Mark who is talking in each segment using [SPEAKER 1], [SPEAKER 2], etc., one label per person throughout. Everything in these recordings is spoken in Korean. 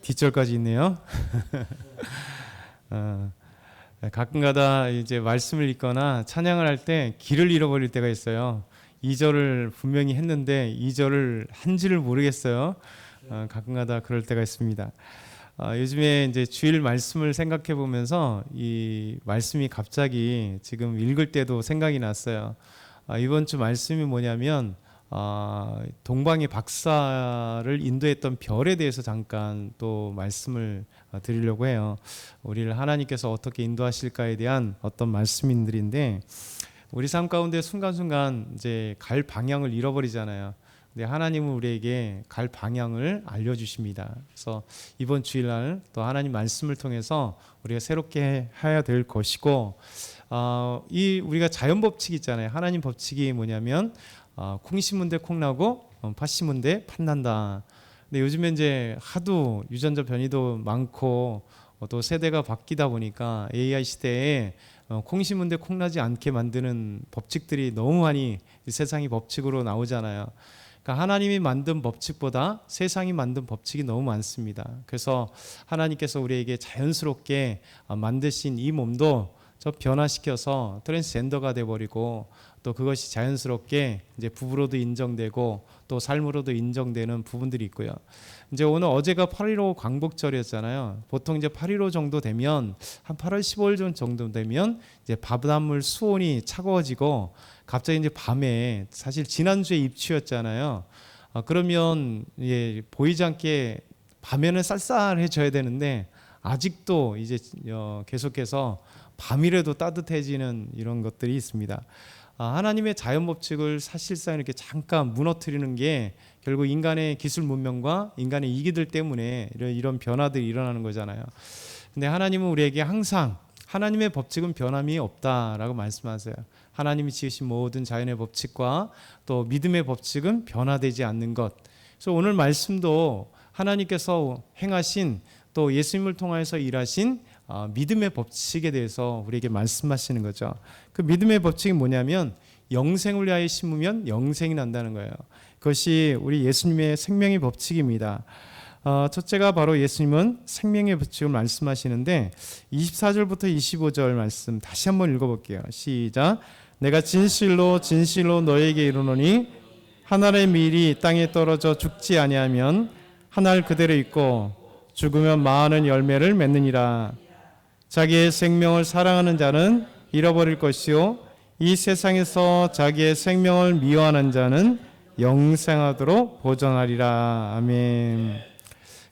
[SPEAKER 1] 뒷절까지 있네요. 가끔가다 이제 말씀을 읽거나 찬양을 할 때 길을 잃어버릴 때가 있어요. 2절을 분명히 했는데 2절을 한지를 모르겠어요. 가끔가다 그럴 때가 있습니다. 요즘에 이제 주일 말씀을 생각해 보면서 이 말씀이 갑자기 지금 읽을 때도 생각이 났어요. 이번 주 말씀이 뭐냐면 동방의 박사를 인도했던 별에 대해서 잠깐 또 말씀을 드리려고 해요. 우리를 하나님께서 어떻게 인도하실까에 대한 어떤 말씀인들인데, 우리 삶 가운데 순간순간 이제 갈 방향을 잃어버리잖아요. 근데 하나님은 우리에게 갈 방향을 알려주십니다. 그래서 이번 주일날 또 하나님 말씀을 통해서 우리가 새롭게 해야 될 것이고, 이 우리가 자연 법칙 있잖아요. 하나님 법칙이 뭐냐면 콩 심은 데 콩 나고 팥 심은 데 팥 난다. 근데 요즘에 이제 하도 유전자 변이도 많고 또 세대가 바뀌다 보니까 AI 시대에 콩 심은 데 콩 나지 않게 만드는 법칙들이 너무 많이 세상이 법칙으로 나오잖아요. 그러니까 하나님이 만든 법칙보다 세상이 만든 법칙이 너무 많습니다. 그래서 하나님께서 우리에게 자연스럽게 만드신 이 몸도 저 변화시켜서 트랜스젠더가 돼버리고, 또 그것이 자연스럽게 이제 부부로도 인정되고 또 삶으로도 인정되는 부분들이 있고요. 이제 어제가 8.15 광복절이었잖아요. 보통 이제 8.15 정도 되면, 한 8월 15일 정도 되면 이제 바닷물 수온이 차가워지고, 갑자기 이제 밤에, 사실 지난주에 입추였잖아요. 그러면 보이지 않게 밤에는 쌀쌀해져야 되는데 아직도 이제 계속해서 밤이라도 따뜻해지는 이런 것들이 있습니다. 하나님의 자연 법칙을 사실상 이렇게 잠깐 무너뜨리는 게 결국 인간의 기술 문명과 인간의 이기들 때문에 이런 변화들이 일어나는 거잖아요. 근데 하나님은 우리에게 항상 하나님의 법칙은 변함이 없다라고 말씀하세요. 하나님이 지으신 모든 자연의 법칙과 또 믿음의 법칙은 변화되지 않는 것. 그래서 오늘 말씀도 하나님께서 행하신, 또 예수님을 통해서 일하신 믿음의 법칙에 대해서 우리에게 말씀하시는 거죠. 그 믿음의 법칙이 뭐냐면 영생을 위하여 심으면 영생이 난다는 거예요. 그것이 우리 예수님의 생명의 법칙입니다. 첫째가 바로 예수님은 생명의 법칙을 말씀하시는데, 24절부터 25절 말씀 다시 한번 읽어볼게요. 시작. 내가 진실로 진실로 너에게 이르노니 한 알의 밀이 땅에 떨어져 죽지 아니하면 한 알 그대로 있고 죽으면 많은 열매를 맺느니라. 자기의 생명을 사랑하는 자는 잃어버릴 것이요 이 세상에서 자기의 생명을 미워하는 자는 영생하도록 보존하리라. 아멘.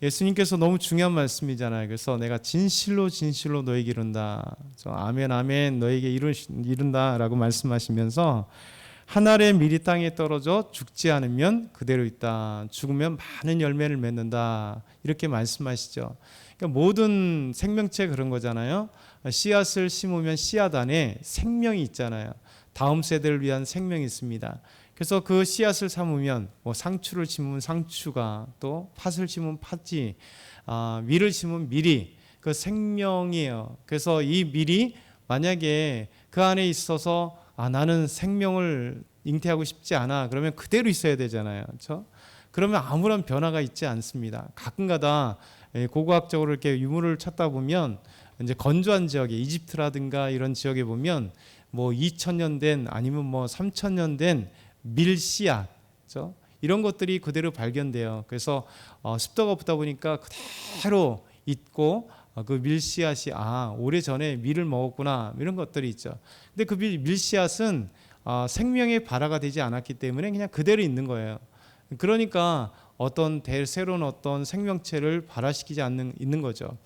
[SPEAKER 1] 예수님께서 너무 중요한 말씀이잖아요. 그래서 내가 진실로 진실로 너에게 이른다. 아멘 아멘 너에게 이른다라고 말씀하시면서, 하늘의 밀이 땅에 떨어져 죽지 않으면 그대로 있다. 죽으면 많은 열매를 맺는다. 이렇게 말씀하시죠. 그러니까 모든 생명체 그런 거잖아요. 씨앗을 심으면 씨앗 안에 생명이 있잖아요. 다음 세대를 위한 생명이 있습니다. 그래서 그 씨앗을 삼으면 상추를 심으면 상추가, 또 팥을 심으면 팥이, 밀을 심으면 밀이 그 생명이에요. 그래서 이 밀이 만약에 그 안에 있어서 나는 생명을 잉태하고 싶지 않아, 그러면 그대로 있어야 되잖아요. 그렇죠? 그러면 아무런 변화가 있지 않습니다. 가끔가다 고고학적으로 이렇게 유물을 찾다 보면 이제 건조한 지역에, 이집트라든가 이런 지역에 보면 2000년 된, 아니면 3000년 된 밀씨앗, 그렇죠? 이런 것들이 그대로 발견돼요. 그래서 습도가 없다 보니까 그대로 있고, 그 밀씨앗이 오래전에 밀을 먹었구나, 이런 것들이 있죠. 근데 그 밀씨앗은 생명의 발화가 되지 않았기 때문에 그냥 그대로 있는 거예요. 그러니까 새로운 어떤 생명체를 발화시키지 있는 거죠.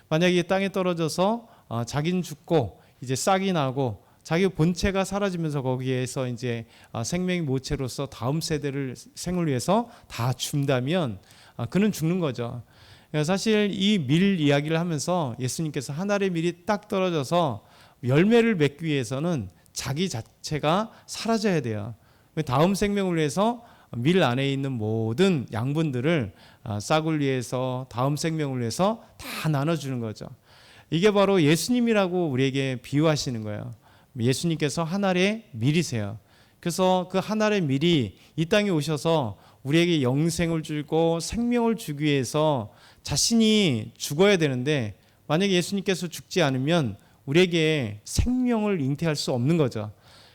[SPEAKER 1] 만약에 땅에 떨어져서 자기는 죽고 이제 싹이 나고 자기 본체가 사라지면서 거기에서 이제 생명의 모체로서 다음 세대를 생을 위해서 다 준다면 그는 죽는 거죠. 사실 이 밀 이야기를 하면서 예수님께서 한 알의 밀이 딱 떨어져서 열매를 맺기 위해서는 자기 자체가 사라져야 돼요. 다음 생명을 위해서 밀 안에 있는 모든 양분들을 싹을 위해서, 다음 생명을 위해서 다 나눠주는 거죠. 이게 바로 예수님이라고 우리에게 비유하시는 거예요. 예수님께서 한 알의 밀이세요. 그래서 그 한 알의 밀이 이 땅에 오셔서 우리에게 영생을 주고 생명을 주기 위해서 자신이 죽어야 되는데 만약에 예수님께서 죽지 않으면 우리에게 생명을 잉태할 수 없는 거죠.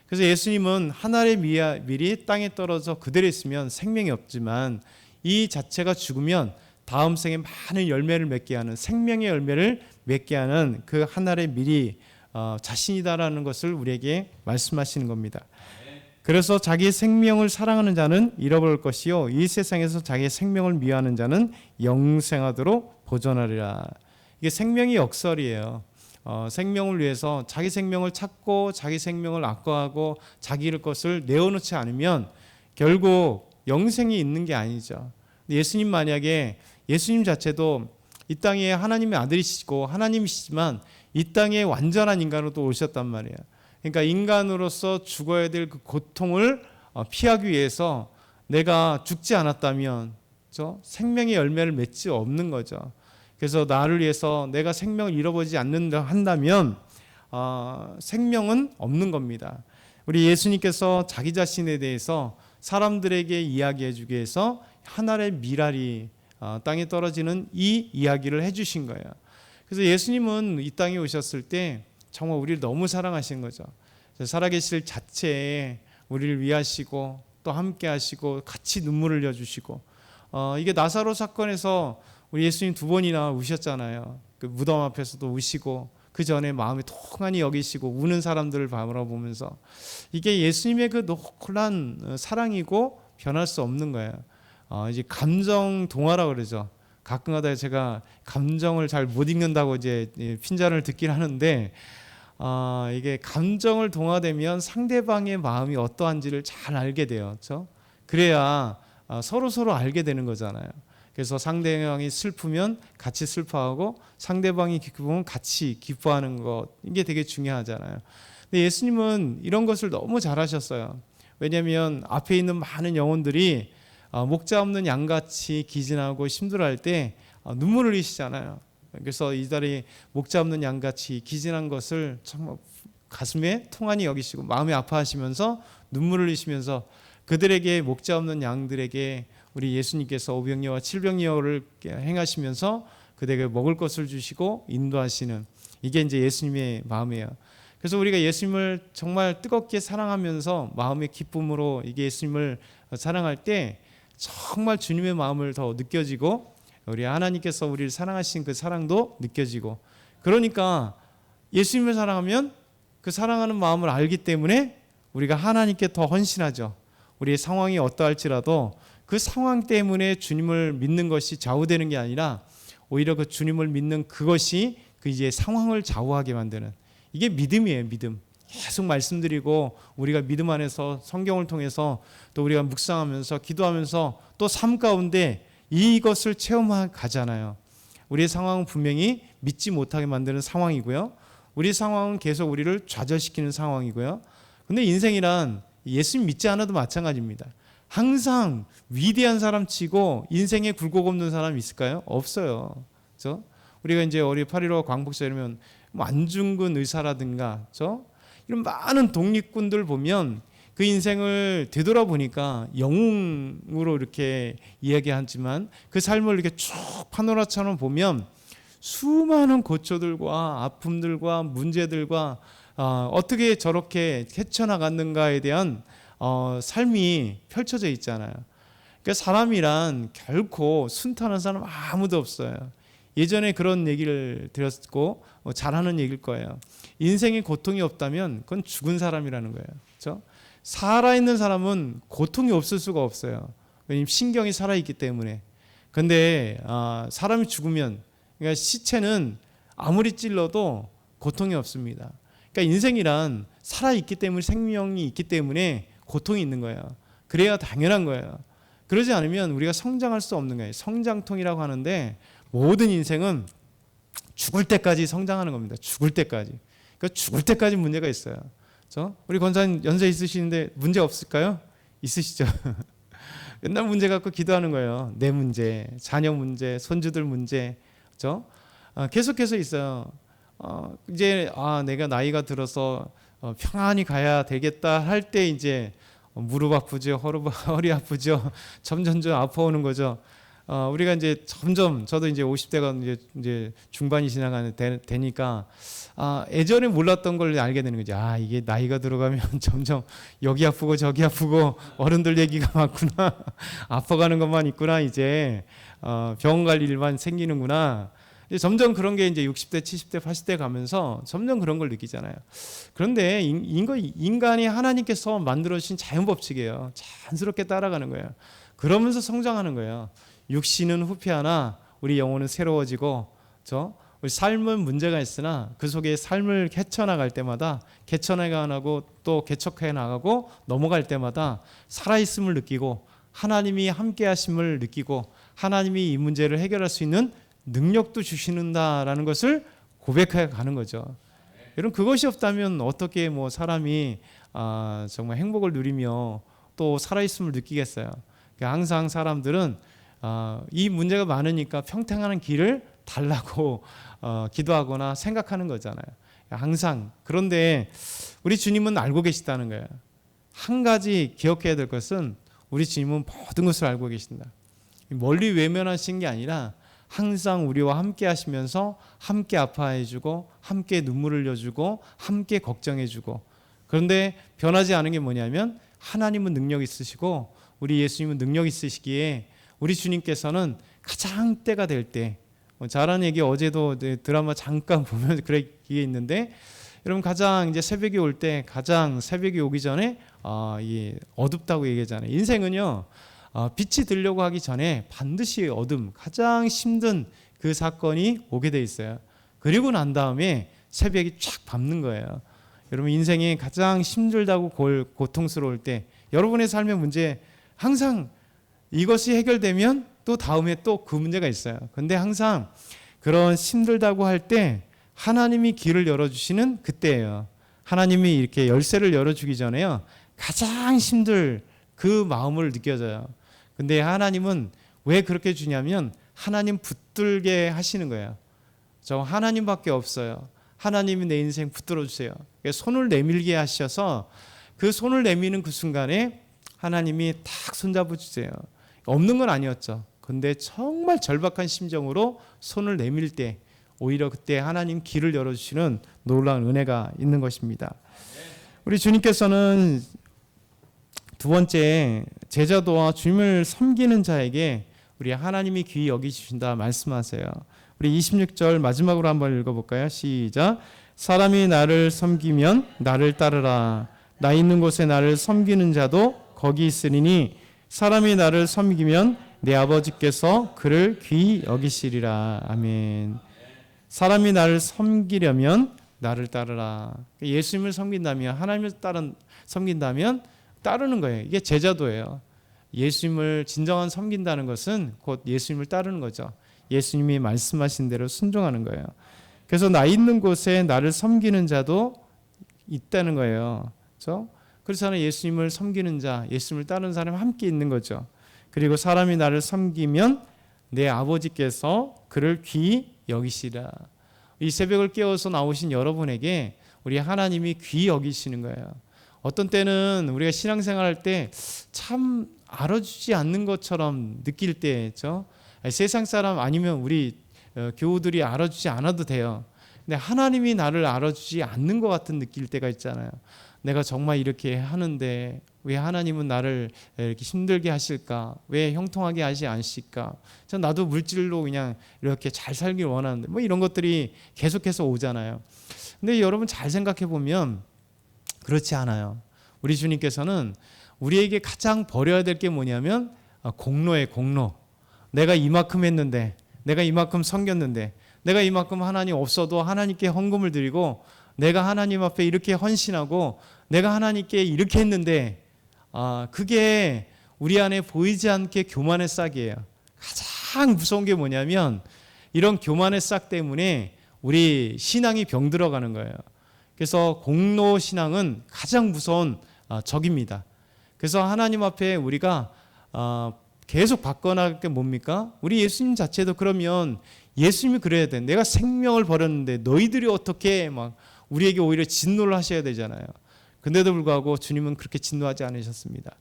[SPEAKER 1] 그래서 예수님은 한 알의 밀이 땅에 떨어져 그대로 있으면 생명이 없지만 이 자체가 죽으면 다음 생에 많은 열매를 맺게 하는 생명의 열매를 맺게 하는 그 한 알의 밀이 자신이다라는 것을 우리에게 말씀하시는 겁니다. 그래서 자기의 생명을 사랑하는 자는 잃어버릴 것이요 이 세상에서 자기의 생명을 미워하는 자는 영생하도록 보존하리라. 이게 생명의 역설이에요. 생명을 위해서 자기 생명을 찾고 자기 생명을 악과하고 자기 일 것을 내어놓지 않으면 결국 영생이 있는 게 아니죠. 예수님 만약에 예수님 자체도 이 땅에 하나님의 아들이시고 하나님이시지만 이 땅에 완전한 인간으로 또 오셨단 말이에요. 그러니까 인간으로서 죽어야 될 그 고통을 피하기 위해서 내가 죽지 않았다면 생명의 열매를 맺지 수 없는 거죠. 그래서 나를 위해서 내가 생명을 잃어버리지 않는다 한다면 생명은 없는 겁니다. 우리 예수님께서 자기 자신에 대해서 사람들에게 이야기해 주기 위해서 한 알의 밀알이 땅에 떨어지는 이 이야기를 해주신 거예요. 그래서 예수님은 이 땅에 오셨을 때 정말 우리를 너무 사랑하신 거죠. 살아계실 자체에 우리를 위하시고 또 함께 하시고 같이 눈물을 흘려주시고 이게 나사로 사건에서 우리 예수님 2번이나 우셨잖아요. 그 무덤 앞에서도 우시고 그 전에 마음이 통하니 여기시고 우는 사람들을 바라보면서 이게 예수님의 그 놀라운 사랑이고 변할 수 없는 거예요. 이제 감정 동화라고 그러죠. 가끔가다 제가 감정을 잘 못 읽는다고 이제 핀잔을 듣긴 하는데 이게 감정을 동화되면 상대방의 마음이 어떠한지를 잘 알게 돼요. 그렇죠? 그래야 서로 알게 되는 거잖아요. 그래서 상대방이 슬프면 같이 슬퍼하고 상대방이 기쁘면 같이 기뻐하는 것 이게 되게 중요하잖아요. 근데 예수님은 이런 것을 너무 잘하셨어요. 왜냐하면 앞에 있는 많은 영혼들이 목자 없는 양같이 기진하고 힘들어할 때 눈물을 흘리시잖아요. 그래서 이달이 목자 없는 양같이 기진한 것을 정말 가슴에 통하니 여기시고 마음이 아파하시면서 눈물을 흘리시면서 그들에게 목자 없는 양들에게 우리 예수님께서 오병이어와 칠병이어를 행하시면서 그들에게 먹을 것을 주시고 인도하시는 이게 이제 예수님의 마음이에요. 그래서 우리가 예수님을 정말 뜨겁게 사랑하면서 마음의 기쁨으로 이게 예수님을 사랑할 때 정말 주님의 마음을 더 느껴지고 우리 하나님께서 우리를 사랑하신 그 사랑도 느껴지고 그러니까 예수님을 사랑하면 그 사랑하는 마음을 알기 때문에 우리가 하나님께 더 헌신하죠. 우리의 상황이 어떠할지라도 그 상황 때문에 주님을 믿는 것이 좌우되는 게 아니라 오히려 그 주님을 믿는 그것이 그 이제 상황을 좌우하게 만드는 이게 믿음이에요. 믿음. 계속 말씀드리고 우리가 믿음 안에서 성경을 통해서 또 우리가 묵상하면서 기도하면서 또 삶 가운데 이것을 체험해 가잖아요. 우리의 상황은 분명히 믿지 못하게 만드는 상황이고요. 우리 상황은 계속 우리를 좌절시키는 상황이고요. 근데 인생이란 예수님 믿지 않아도 마찬가지입니다. 항상 위대한 사람 치고 인생에 굴곡 없는 사람 있을까요? 없어요. 그렇죠? 우리가 이제 우리 8.15 광복절 이러면 안중근 의사라든가 이런 많은 독립군들 보면 그 인생을 되돌아보니까 영웅으로 이렇게 이야기하지만 그 삶을 이렇게 쭉 파노라처럼 보면 수많은 고초들과 아픔들과 문제들과 어떻게 저렇게 헤쳐나갔는가에 대한 삶이 펼쳐져 있잖아요. 그러니까 사람이란 결코 순탄한 사람 아무도 없어요. 예전에 그런 얘기를 들었고 잘하는 얘기일 거예요. 인생에 고통이 없다면 그건 죽은 사람이라는 거예요. 그렇죠? 살아있는 사람은 고통이 없을 수가 없어요. 왜냐하면 신경이 살아있기 때문에. 근데 사람이 죽으면 그러니까 시체는 아무리 찔러도 고통이 없습니다. 그러니까 인생이란 살아있기 때문에 생명이 있기 때문에 고통이 있는 거예요. 그래야 당연한 거예요. 그러지 않으면 우리가 성장할 수 없는 거예요. 성장통이라고 하는데 모든 인생은 죽을 때까지 성장하는 겁니다. 죽을 때까지. 그러니까 죽을 때까지 문제가 있어요. 그렇죠? 우리 권사님 연세 있으시는데 문제 없을까요? 있으시죠? 맨날 문제 갖고 기도하는 거예요. 내 문제, 자녀 문제, 손주들 문제. 그렇죠? 계속해서 있어요. 이제 내가 나이가 들어서 평안히 가야 되겠다 할 때 이제 무릎 아프죠, 허리 아프죠, 점점 아파오는 거죠. 우리가 이제 점점 저도 이제 50대가 이제 중반이 지나가는 되니까 예전에 몰랐던 걸 알게 되는 거죠. 이게 나이가 들어가면 점점 여기 아프고 저기 아프고 어른들 얘기가 많구나. 아파가는 것만 있구나. 이제 병원 갈 일만 생기는구나. 이제 점점 그런 게 이제 60대, 70대, 80대 가면서 점점 그런 걸 느끼잖아요. 그런데 인간이 하나님께서 만들어 주신 자연 법칙이에요. 자연스럽게 따라가는 거예요. 그러면서 성장하는 거예요. 육신은 후패하나 우리 영혼은 새로워지고, 우리 삶은 문제가 있으나 그 속에 삶을 헤쳐나갈 때마다 개척해나가고 또 개척해 나가고 넘어갈 때마다 살아있음을 느끼고 하나님이 함께 하심을 느끼고 하나님이 이 문제를 해결할 수 있는 능력도 주시는다라는 것을 고백해 가는 거죠. 여러분, 그것이 없다면 어떻게 뭐 사람이 정말 행복을 누리며 또 살아있음을 느끼겠어요. 항상 사람들은 이 문제가 많으니까 평탄한 길을 달라고 기도하거나 생각하는 거잖아요. 항상. 그런데 우리 주님은 알고 계시다는 거예요. 한 가지 기억해야 될 것은 우리 주님은 모든 것을 알고 계신다. 멀리 외면하신 게 아니라 항상 우리와 함께 하시면서 함께 아파해주고 함께 눈물 흘려주고 함께 걱정해주고, 그런데 변하지 않은 게 뭐냐면 하나님은 능력 있으시고 우리 예수님은 능력 있으시기에 우리 주님께서는 가장 때가 될 때, 잘하는 얘기 어제도 드라마 잠깐 보면 그게 있는데, 여러분 가장 이제 새벽이 올 때, 가장 새벽이 오기 전에 어둡다고 얘기하잖아요. 인생은요 빛이 들려고 하기 전에 반드시 어둠, 가장 힘든 그 사건이 오게 돼 있어요. 그리고 난 다음에 새벽이 쫙 밝는 거예요. 여러분 인생이 가장 힘들다고 고통스러울 때, 여러분의 삶의 문제 항상 이것이 해결되면 또 다음에 또 그 문제가 있어요. 근데 항상 그런 힘들다고 할 때 하나님이 길을 열어주시는 그때예요. 하나님이 이렇게 열쇠를 열어주기 전에요 가장 힘들 그 마음을 느껴져요. 근데 하나님은 왜 그렇게 주냐면 하나님 붙들게 하시는 거예요. 저 하나님밖에 없어요. 하나님이 내 인생 붙들어 주세요. 손을 내밀게 하셔서 그 손을 내미는 그 순간에 하나님이 탁 손잡아 주세요. 없는 건 아니었죠. 근데 정말 절박한 심정으로 손을 내밀 때 오히려 그때 하나님 길을 열어주시는 놀라운 은혜가 있는 것입니다. 우리 주님께서는 두 번째, 제자도와 주님을 섬기는 자에게 우리 하나님이 귀히 여기주신다 말씀하세요. 우리 26절 마지막으로 한번 읽어볼까요? 시작. 사람이 나를 섬기면 나를 따르라. 나 있는 곳에 나를 섬기는 자도 거기 있으리니 사람이 나를 섬기면 내 아버지께서 그를 귀히 여기시리라. 아멘. 사람이 나를 섬기려면 나를 따르라. 예수님을 섬긴다면, 하나님을 섬긴다면 따르는 거예요. 이게 제자도예요. 예수님을 진정한 섬긴다는 것은 곧 예수님을 따르는 거죠. 예수님이 말씀하신 대로 순종하는 거예요. 그래서 나 있는 곳에 나를 섬기는 자도 있다는 거예요. 그렇죠? 그렇잖아요. 예수님을 섬기는 자, 예수님을 따르는 사람이 함께 있는 거죠. 그리고 사람이 나를 섬기면 내 아버지께서 그를 귀히 여기시라. 이 새벽을 깨워서 나오신 여러분에게 우리 하나님이 귀히 여기시는 거예요. 어떤 때는 우리가 신앙생활할 때 참 알아주지 않는 것처럼 느낄 때죠. 세상 사람 아니면 우리 교우들이 알아주지 않아도 돼요. 근데 하나님이 나를 알아주지 않는 것 같은 느낄 때가 있잖아요. 내가 정말 이렇게 하는데 왜 하나님은 나를 이렇게 힘들게 하실까? 왜 형통하게 하지 않으실까? 전 나도 물질로 그냥 이렇게 잘 살길 원하는데 뭐 이런 것들이 계속해서 오잖아요. 근데 여러분 잘 생각해 보면 그렇지 않아요. 우리 주님께서는 우리에게 가장 버려야 될 게 뭐냐면 공로예요. 공로. 내가 이만큼 했는데, 내가 이만큼 섬겼는데, 내가 이만큼 하나님 없어도 하나님께 헌금을 드리고, 내가 하나님 앞에 이렇게 헌신하고, 내가 하나님께 이렇게 했는데, 그게 우리 안에 보이지 않게 교만의 싹이에요. 가장 무서운 게 뭐냐면 이런 교만의 싹 때문에 우리 신앙이 병들어가는 거예요. 그래서 공로 신앙은 가장 무서운 적입니다. 그래서 하나님 앞에 우리가 계속 바꿔나갈 게 뭡니까? 우리 예수님 자체도 그러면 예수님이 그래야 돼. 내가 생명을 버렸는데 너희들이 어떻게 막 우리에게 오히려 진노를 하셔야 되잖아요. 근데도 불구하고 주님은 그렇게 진노하지 않으셨습니다.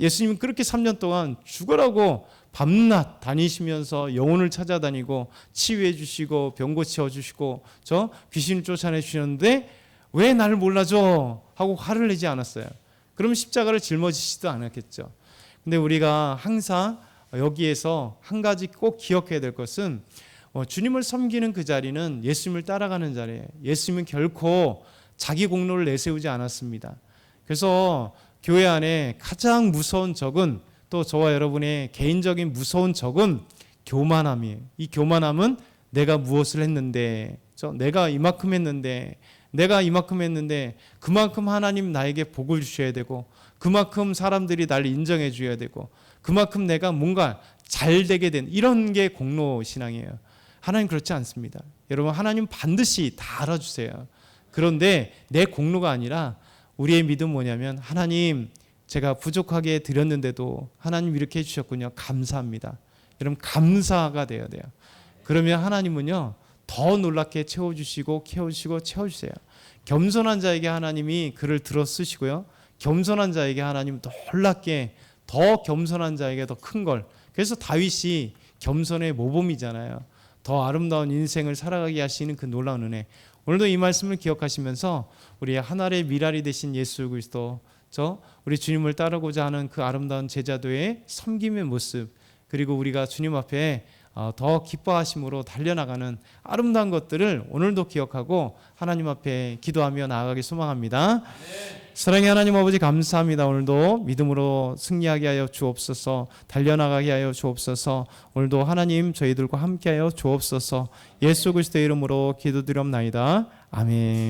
[SPEAKER 1] 예수님은 그렇게 3년 동안 죽으라고 밤낮 다니시면서 영혼을 찾아다니고 치유해 주시고 병 고쳐 주시고 저 귀신을 쫓아내 주셨는데 왜 나를 몰라줘 하고 화를 내지 않았어요. 그럼 십자가를 짊어지시지도 않았겠죠. 근데 우리가 항상 여기에서 한 가지 꼭 기억해야 될 것은 주님을 섬기는 그 자리는 예수님을 따라가는 자리예요. 예수님은 결코 자기 공로를 내세우지 않았습니다. 그래서 교회 안에 가장 무서운 적은, 또 저와 여러분의 개인적인 무서운 적은 교만함이에요. 이 교만함은 내가 무엇을 했는데, 내가 이만큼 했는데, 그만큼 하나님 나에게 복을 주셔야 되고, 그만큼 사람들이 나를 인정해 줘야 되고, 그만큼 내가 뭔가 잘 되게 된, 이런 게 공로 신앙이에요. 하나님 그렇지 않습니다. 여러분, 하나님 반드시 다 알아주세요. 그런데 내 공로가 아니라 우리의 믿음 뭐냐면, 하나님 제가 부족하게 드렸는데도 하나님 이렇게 해주셨군요. 감사합니다. 여러분, 감사가 돼야 돼요. 그러면 하나님은요 더 놀랍게 채워주시고 채워주세요. 겸손한 자에게 하나님이 그를 들어 쓰시고요, 겸손한 자에게 하나님 놀랍게, 더 겸손한 자에게 더 큰 걸. 그래서 다윗이 겸손의 모범이잖아요. 더 아름다운 인생을 살아가게 하시는 그 놀라운 은혜. 오늘도 이 말씀을 기억하시면서 우리 하늘의 미랄이 되신 예수 그리스도, 우리 주님을 따르고자 하는 그 아름다운 제자도의 섬김의 모습, 그리고 우리가 주님 앞에 더 기뻐하심으로 달려나가는 아름다운 것들을 오늘도 기억하고 하나님 앞에 기도하며 나아가기 소망합니다. 사랑의 하나님 아버지, 감사합니다. 오늘도 믿음으로 승리하게 하여 주옵소서, 달려나가게 하여 주옵소서. 오늘도 하나님 저희들과 함께하여 주옵소서. 예수 그리스도의 이름으로 기도드리옵나이다. 아멘.